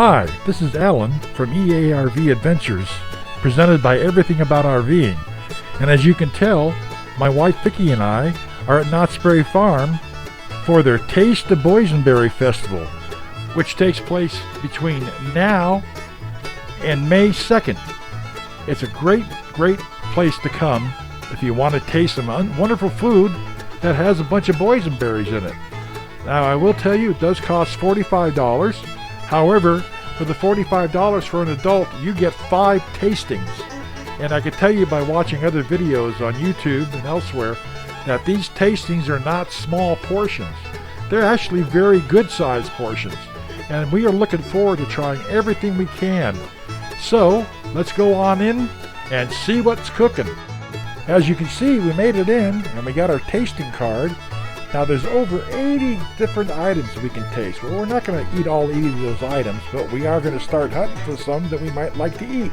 Hi, this is Alan from EARV Adventures, presented by Everything About RVing. And as you can tell, my wife Vicki and I are at Knott's Farm for their Taste of Boysenberry Festival, which takes place between now and May 2nd. It's a great place to come if you want to taste some wonderful food that has a bunch of boysenberries in it. Now, I will tell you, it does cost $45. However, for the $45 for an adult, you get 5 tastings. And I can tell you by watching other videos on YouTube and elsewhere that these tastings are not small portions. They're actually very good sized portions. And we are looking forward to trying everything we can. So, let's go on in and see what's cooking. As you can see, we made it in and we got our tasting card. Now there's over 80 different items we can taste. Well, we're not going to eat all 80 of those items, but we are going to start hunting for some that we might like to eat.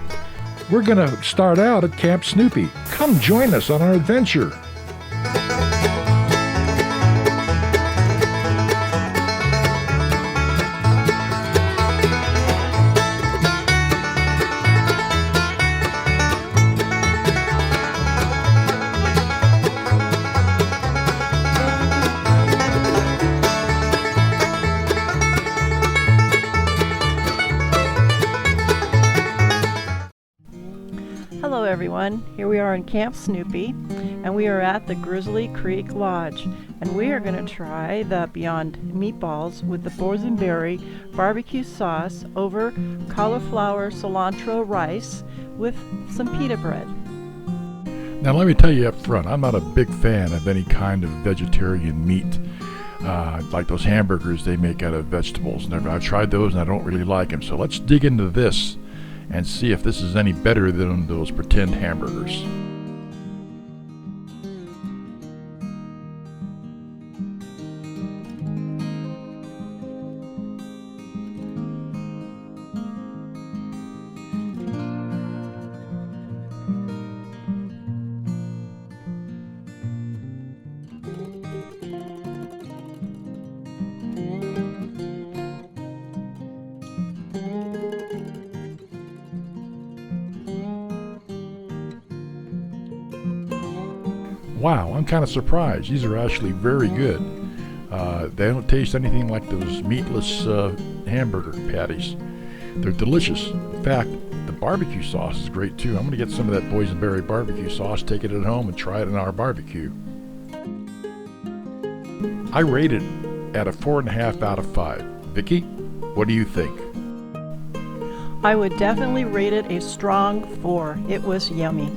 We're going to start out at Camp Snoopy. Come join us on our adventure. Hello everyone, here we are in Camp Snoopy and we are at the Grizzly Creek Lodge and we are going to try the Beyond meatballs with the boysenberry barbecue sauce over cauliflower cilantro rice with some pita bread. Now let me tell you up front, I'm not a big fan of any kind of vegetarian meat. Like those hamburgers they make out of vegetables. I've tried those and I don't really like them. So let's dig into this and see if this is any better than those pretend hamburgers. Wow, I'm kind of surprised. These are actually very good. They don't taste anything like those meatless hamburger patties. They're delicious. In fact, the barbecue sauce is great too. I'm going to get some of that boysenberry barbecue sauce, take it at home, and try it in our barbecue. I rate it at a 4.5 out of 5. Vicki, what do you think? I would definitely rate it a strong 4. It was yummy.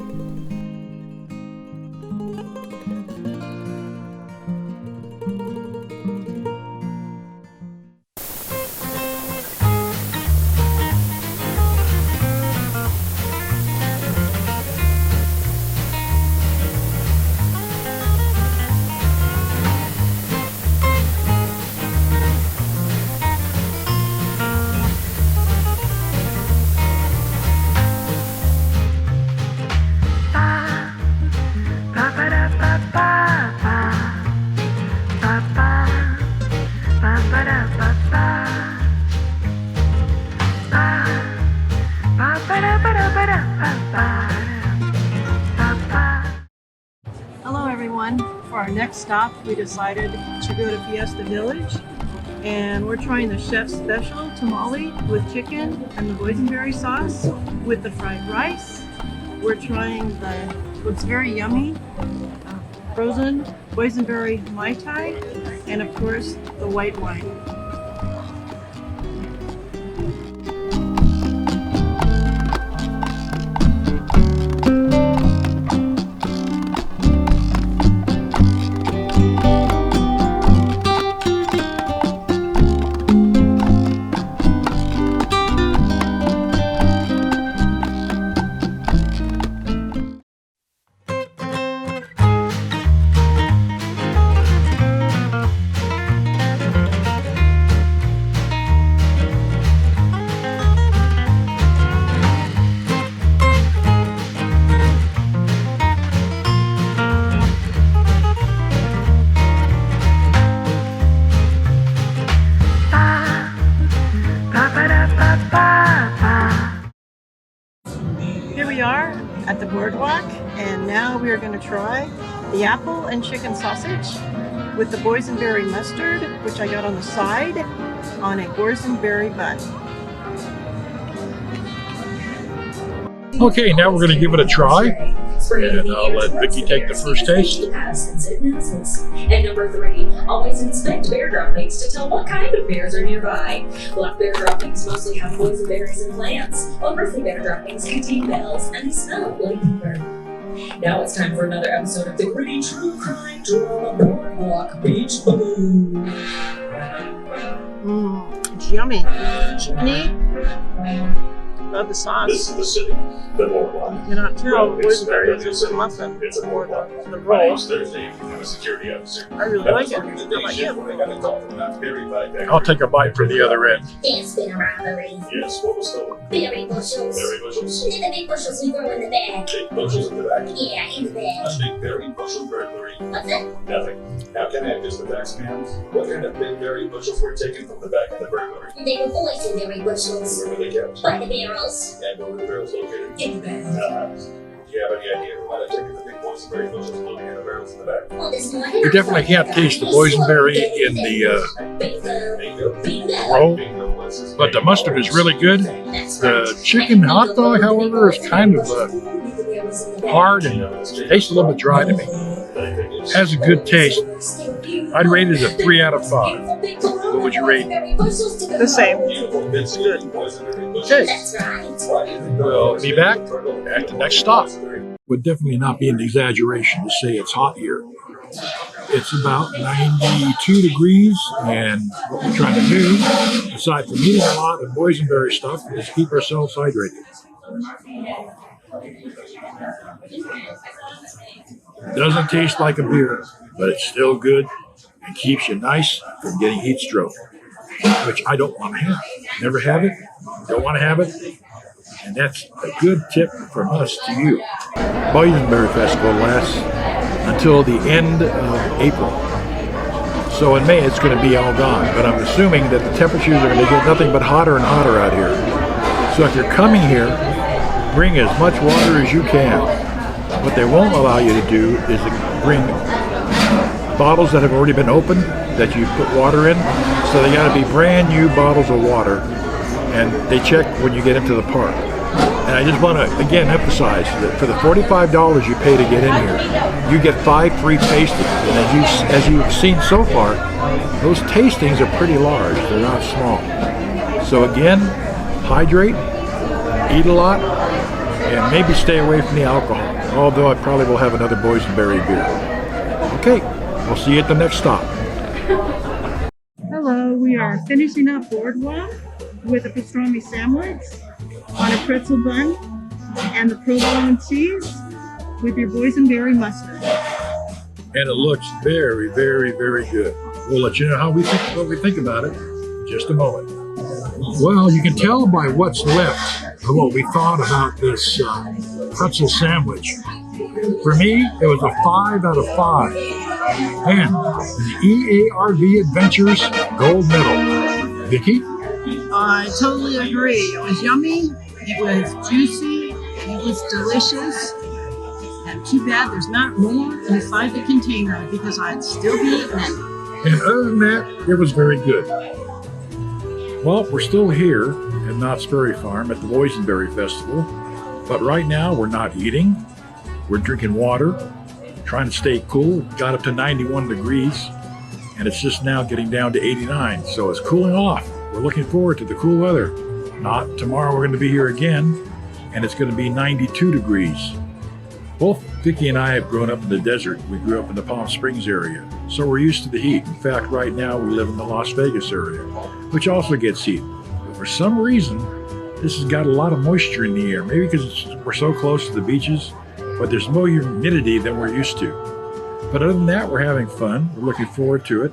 Hello everyone. For our next stop, we decided to go to Fiesta Village and we're trying the chef's special tamale with chicken and the boysenberry sauce with the fried rice. We're trying what's very yummy, frozen boysenberry mai tai, and of course the white wine. boardwalk, and now we are going to try the apple and chicken sausage with the boysenberry mustard, which I got on the side on a boysenberry bun. Okay, now we're going to give it a try, and I'll let Vicky take the first taste. And number 3, always inspect bear droppings to tell what kind of bears are nearby. Black bear droppings mostly have boysenberries and plants, while grizzly bear droppings contain bells and they smell of bloody pepper. Now it's time for another episode of the gritty true crime drama Boardwalk Beach Blue. It's yummy. Chickeny. Love the sauce. This is the city, the boardwalk. You cannot tell the It's boysenberry the is a city. muffin It's a or boardwalk. the My roll. name's Thursday. I'm a security officer. I really like it. How about you? I got a call from that berry bag. I'll take a bite from the other end. There's been a robbery. Yes, what was stolen? Berry bushels. Berry bushels. And the big bushels we throw in the bag. Big bushels in the back. Yeah, in the bag. A big berry bushel burglary. What's that? Nothing. How can I have just the facts, ma'am? What kind of big berry bushels were taken from the back of the burglary? They were boysenberry bushels. Where were they kept? By the barrels. And where were the barrels located? In the bag. Do you have any idea why they're taking the big boysenberry bushels loading in the barrels in the back? Well, this morning. You definitely can't taste the boysenberry in the Bingo. Bingo. roll, Bingo was his but the name. mustard is really good. That's right. The chicken hot dog, however, is kind of hard and tastes a little bit dry to me. Has a good taste. I'd rate it a 3 out of 5. What would you rate? The same. It's good. Okay, That's right. we'll be back at the next stop. Would definitely not be an exaggeration to say it's hot here. It's about 92 degrees, and what we're trying to do, aside from eating a lot of boysenberry stuff, is keep ourselves hydrated. Doesn't taste like a beer, but it's still good and keeps you nice from getting heat stroke, which I don't want to have. Never have it, don't want to have it, and that's a good tip from us to you. Boysenberry Festival lasts until the end of April. So in May it's going to be all gone, but I'm assuming that the temperatures are going to get nothing but hotter and hotter out here. So if you're coming here, bring as much water as you can. What they won't allow you to do is to bring bottles that have already been opened that you put water in. So they got to be brand new bottles of water, and they check when you get into the park. And I just want to again emphasize that for the $45 you pay to get in here, you get 5 free tastings. And as you've seen so far, those tastings are pretty large. They're not small. So again, hydrate, eat a lot, and maybe stay away from the alcohol. Although I probably will have another boysenberry beer. Okay, we'll see you at the next stop. Hello, we are finishing up boardwalk with a pastrami sandwich on a pretzel bun and the provolone cheese with your boysenberry mustard. And it looks very, very, very good. We'll let you know how what we think about it in just a moment. Well, you can tell by what's left of what we thought about this pretzel sandwich. For me, it was a 5 out of 5. And the EARV Adventures gold medal. Vicky? I totally agree. It was yummy, it was juicy, it was delicious. And too bad there's not more inside the container because I'd still be eating it. And other than that, it was very good. Well, we're still here at Knott's Berry Farm at the Boysenberry Festival, but right now we're not eating. We're drinking water, trying to stay cool. It got up to 91 degrees, and it's just now getting down to 89, so it's cooling off. We're looking forward to the cool weather. Not tomorrow, we're going to be here again, and it's going to be 92 degrees. Both Vicky and I have grown up in the desert. We grew up in the Palm Springs area, so we're used to the heat. In fact, right now we live in the Las Vegas area, which also gets heat. But for some reason, this has got a lot of moisture in the air. Maybe because we're so close to the beaches, but there's more humidity than we're used to. But other than that, we're having fun. We're looking forward to it.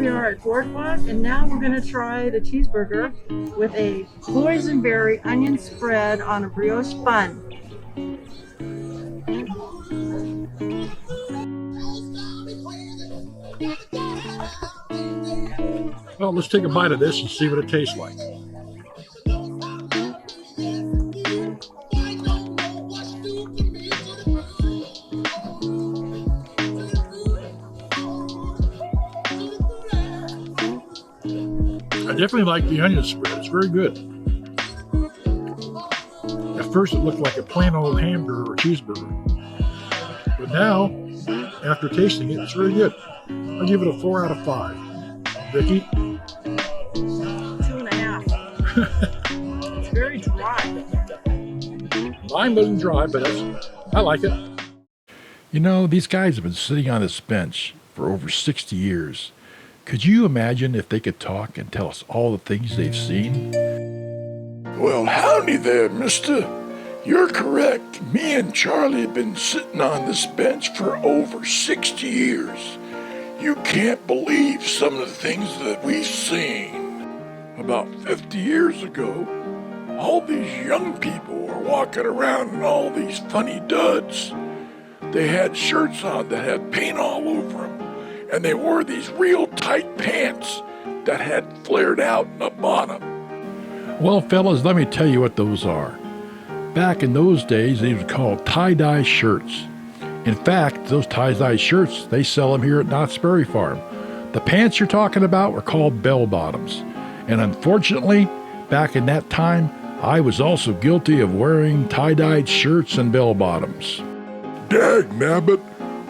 here we are at Boardwalk, and now we're going to try the cheeseburger with a boysenberry onion spread on a brioche bun. Well, let's take a bite of this and see what it tastes like. I definitely like the onion spread. It's very good. At first it looked like a plain old hamburger or cheeseburger. But now, after tasting it, it's very good. I'll give it a 4 out of 5. Vicky? 2.5. It's very dry. Mine wasn't dry, but I like it. You know, these guys have been sitting on this bench for over 60 years. Could you imagine if they could talk and tell us all the things they've seen? Well, howdy there, mister. You're correct. Me and Charlie have been sitting on this bench for over 60 years. You can't believe some of the things that we've seen. About 50 years ago, all these young people were walking around in all these funny duds. They had shirts on that had paint all over them, and they wore these real tight pants that had flared out in the bottom. Well, fellas, let me tell you what those are. Back in those days, they were called tie-dye shirts. In fact, those tie-dye shirts, they sell them here at Knott's Berry Farm. The pants you're talking about were called bell-bottoms. And unfortunately, back in that time, I was also guilty of wearing tie-dyed shirts and bell-bottoms. Dag nabbit,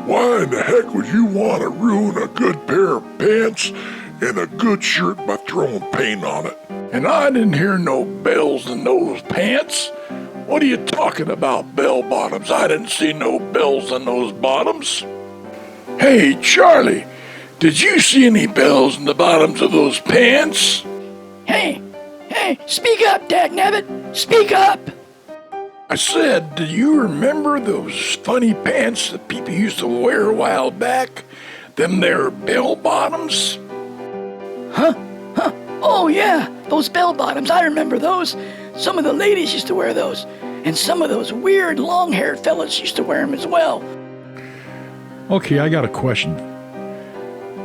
why in the heck would you want to ruin a good pair of pants and a good shirt by throwing paint on it? And I didn't hear no bells in those pants. What are you talking about, bell bottoms? I didn't see no bells in those bottoms. Hey, Charlie, did you see any bells in the bottoms of those pants? Hey, speak up, dagnabbit, speak up! I said, do you remember those funny pants that people used to wear a while back? Them there bell bottoms? Huh? Oh yeah, those bell bottoms, I remember those. Some of the ladies used to wear those, and some of those weird long-haired fellas used to wear them as well. Okay, I got a question.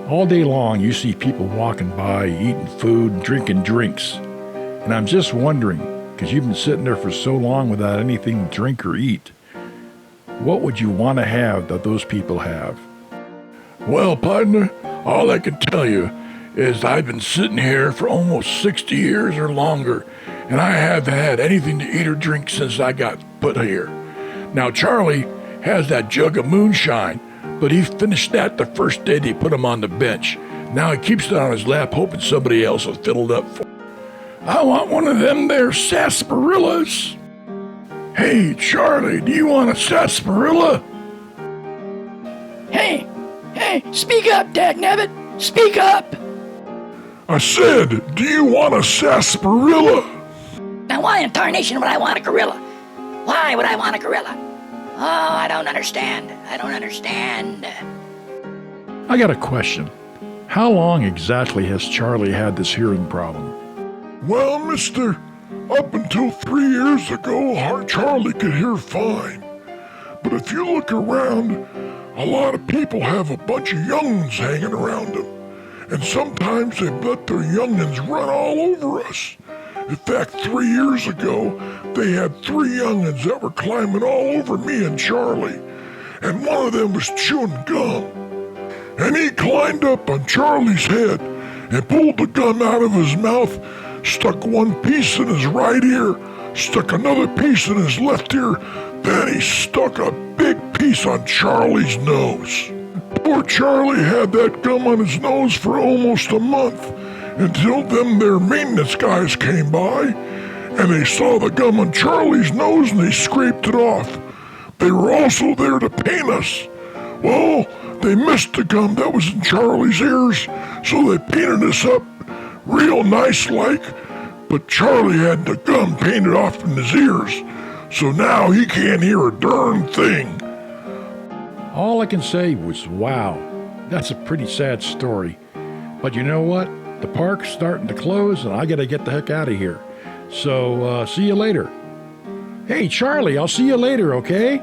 All day long, you see people walking by, eating food, drinking drinks. And I'm just wondering, because you've been sitting there for so long without anything to drink or eat, what would you want to have that those people have? Well, partner, all I can tell you is I've been sitting here for almost 60 years or longer, and I haven't had anything to eat or drink since I got put here. Now, Charlie has that jug of moonshine, but he finished that the first day they put him on the bench. Now he keeps it on his lap, hoping somebody else will fill it up for him. I want one of them there sarsaparillas. Hey, Charlie, do you want a sarsaparilla? Hey, speak up, dagnabbit, speak up! I said, do you want a sarsaparilla? Now why in tarnation would I want a gorilla? Why would I want a gorilla? Oh, I don't understand. I got a question. How long exactly has Charlie had this hearing problem? Well, mister, up until 3 years ago, Charlie could hear fine. But if you look around, a lot of people have a bunch of young'uns hanging around them. And sometimes they let their young'uns run all over us. In fact, 3 years ago, they had 3 young'uns that were climbing all over me and Charlie. And one of them was chewing gum. And he climbed up on Charlie's head and pulled the gum out of his mouth, stuck one piece in his right ear, stuck another piece in his left ear, then he stuck a big piece on Charlie's nose. Poor Charlie had that gum on his nose for almost a month, until them their maintenance guys came by, and they saw the gum on Charlie's nose and they scraped it off. They were also there to paint us. Well, they missed the gum that was in Charlie's ears, so they painted us up real nice like, but Charlie had the gum painted off in his ears, so now he can't hear a darn thing. All I can say was, wow, that's a pretty sad story. But you know what? The park's starting to close and I gotta get the heck out of here. So, see you later. Hey, Charlie, I'll see you later, okay?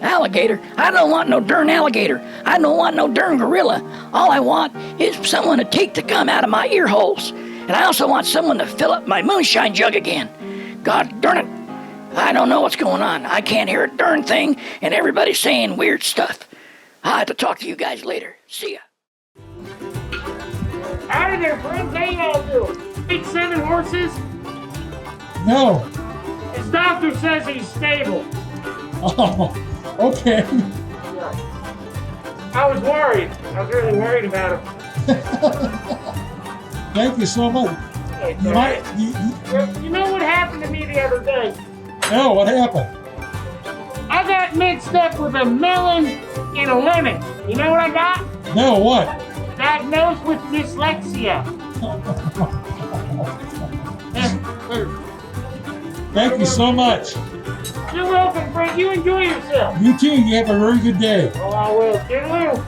Alligator? I don't want no darn alligator. I don't want no darn gorilla. All I want is someone to take the gum out of my ear holes. And I also want someone to fill up my moonshine jug again. God darn it. I don't know what's going on. I can't hear a darn thing, and everybody's saying weird stuff. I'll have to talk to you guys later. See ya. Howdy there, friends. How y'all doing? 7 horses? No. His doctor says he's stable. Oh, okay. I was worried. I was really worried about him. Thank you so much. It's You all might, right. you, You know what happened to me the other day? no, what happened? I got mixed up with a melon and a lemon. You know what I got? No, what? Diagnosed with dyslexia. Thank you so much. You're welcome, Frank. You enjoy yourself. You too, you have a very good day. Oh, I will. Toodaloo.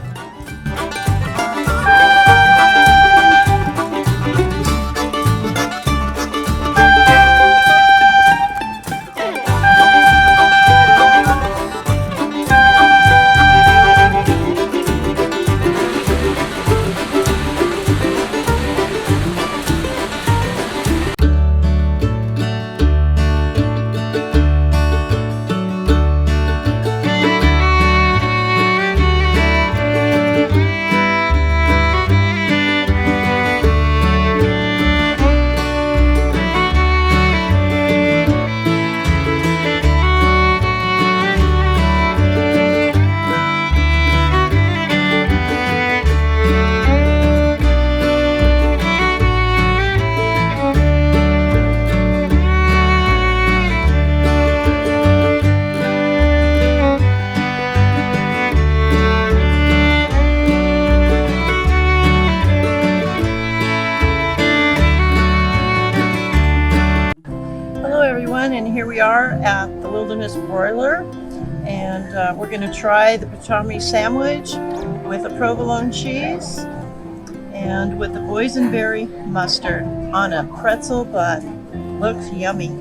Hello everyone, and here we are at the Wilderness Broiler, and we're going to try the pastrami sandwich with a provolone cheese and with the boysenberry mustard on a pretzel bun. Looks yummy.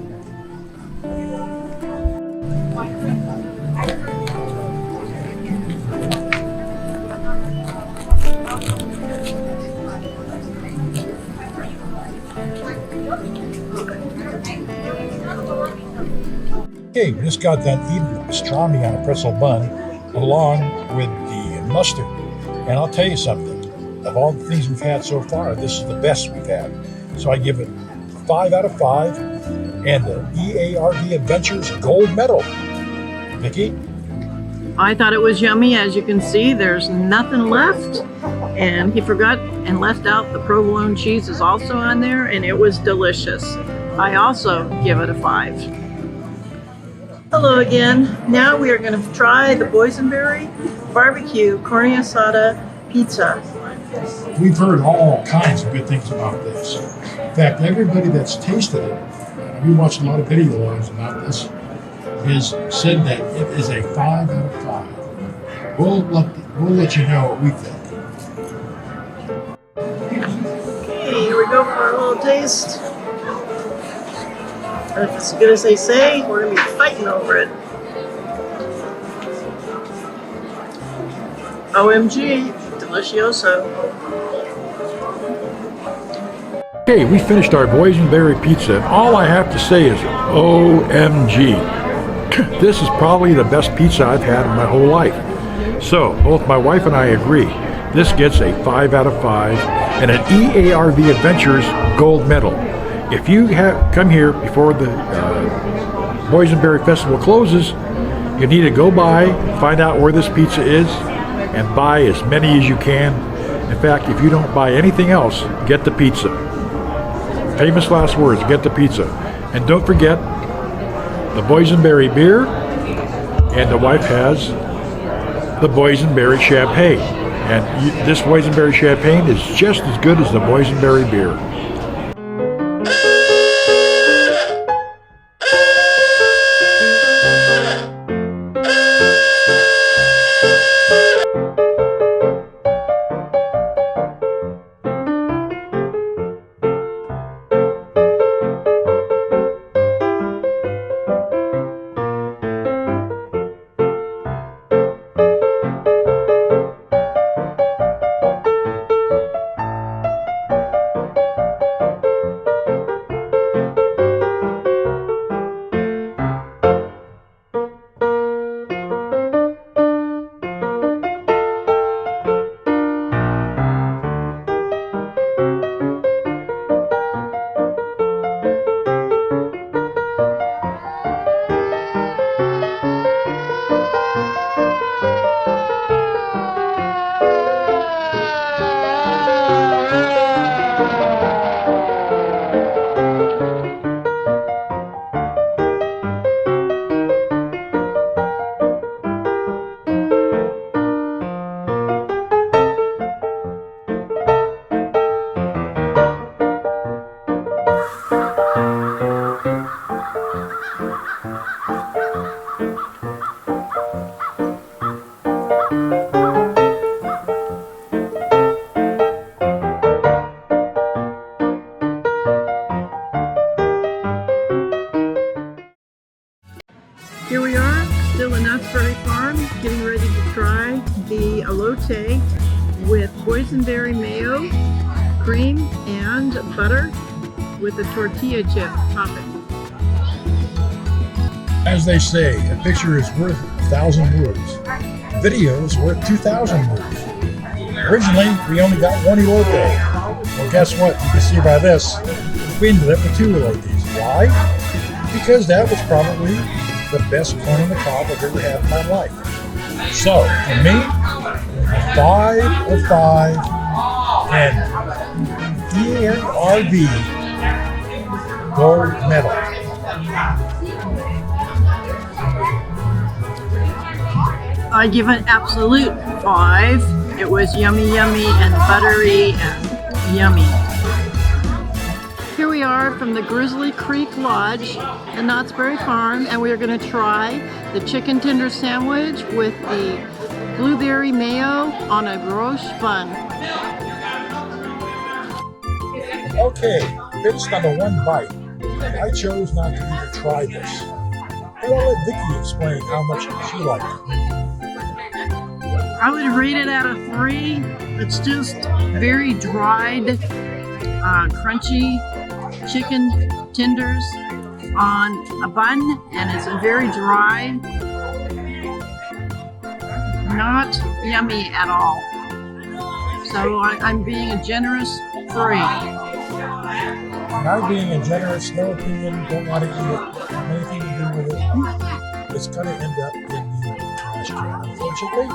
Okay, we just got done eating the pastrami on a pretzel bun along with the mustard. And I'll tell you something, of all the things we've had so far, this is the best we've had. So I give it 5 out of 5 and the EARV Adventures gold medal. Vicki? I thought it was yummy. As you can see, there's nothing left. And he forgot and left out the provolone cheese is also on there, and it was delicious. I also give it a 5. Hello again. Now we are going to try the Boysenberry barbecue carne asada pizza. We've heard all kinds of good things about this. In fact, everybody that's tasted it, we watched a lot of video logs about this, has said that it is a 5 out of 5. We'll let you know what we think. Okay, here we go for a little taste. If it's as good as they say, we're going to be fighting over it. OMG, delicioso. Okay, we finished our boysenberry pizza, and all I have to say is OMG. This is probably the best pizza I've had in my whole life. So, both my wife and I agree. This gets a 5 out of 5 and an EARV Adventures gold medal. If you come here before the Boysenberry Festival closes, you need to go by, find out where this pizza is, and buy as many as you can. In fact, if you don't buy anything else, get the pizza. Famous last words, get the pizza. And don't forget the Boysenberry beer, and the wife has the Boysenberry champagne. And this Boysenberry champagne is just as good as the Boysenberry beer. the elote with boysenberry mayo, cream, and butter with a tortilla chip topping. As they say, a picture is worth 1,000 words. Video is worth 2,000 words. Originally, we only got one elote. Well, guess what? You can see by this, we ended up with 2 elotes. Why? Because that was probably the best corn on the cob I've ever had in my life. So, for me, 5 of 5 and EARV gold medal. I give it absolute 5. It was yummy and buttery and yummy. Here we are from the Grizzly Creek Lodge at Knott's Berry Farm, and we're going to try the chicken tender sandwich with the blueberry mayo on a brioche bun. Okay, based on the one bite, I chose not to even try this. But I'll let Vicky explain how much she liked it. I would rate it out of 3. It's just very dried, crunchy chicken tenders on a bun, and it's very dry, not yummy at all. So I'm being a generous 3. And I, being a generous, no opinion, don't want to eat it, have anything to do with it, it's going to end up in the trash can, unfortunately.